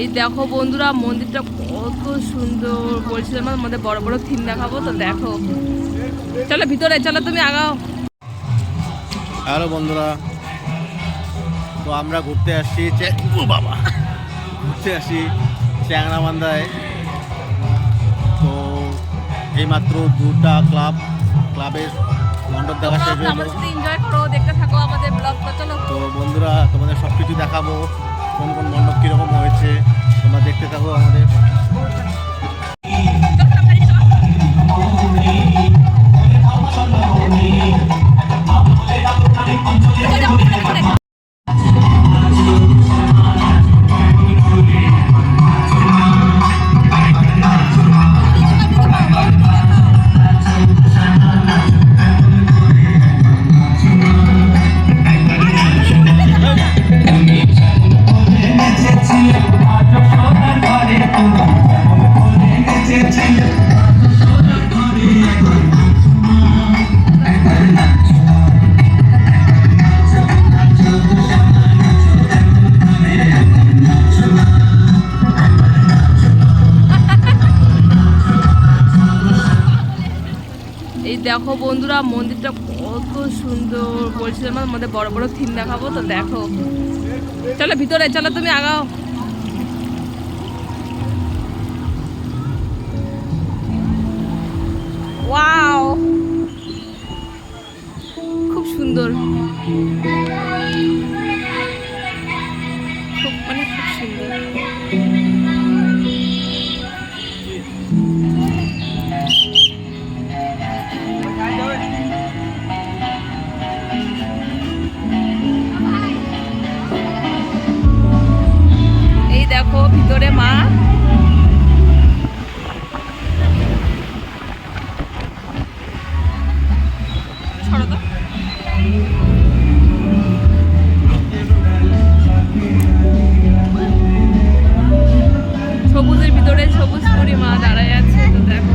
এই দেখো বন্ধুরা, মন্দিরটা কত সুন্দর। বলছিলাম আমাদের বড় বড় থিম দেখাবো, তো দেখো। চলো ভিতরে, চলো তুমি আগাও। হ্যালো বন্ধুরা, তো আমরা ঘুরতে আসছি চ্যাংরাবান্ধায়। তো এইমাত্র দুটা ক্লাবের মণ্ডপ দেখা শেষ হলো। এনজয় করো, দেখতে থাকো আমাদের ব্লগটা। চলো তো বন্ধুরা, তোমাদের সব কিছু দেখাবো, কোন কোন মণ্ডপ কীরকম হয়েছে তোমরা দেখতে থাকো আমাদের। এই দেখো বন্ধুরা, মন্দিরটা কত সুন্দর। বলছিলাম আমাদের বড় বড় থিম দেখাবো, তো দেখো। চলো ভিতরে, চলো তুমি আগাও। ওয়াও, খুব সুন্দর, খুব সুন্দর। এই দেখো ভিতরে মা। সবুজের ভিতরে সবুজ পরি মা দাঁড়ায় আছে, তো দেখো।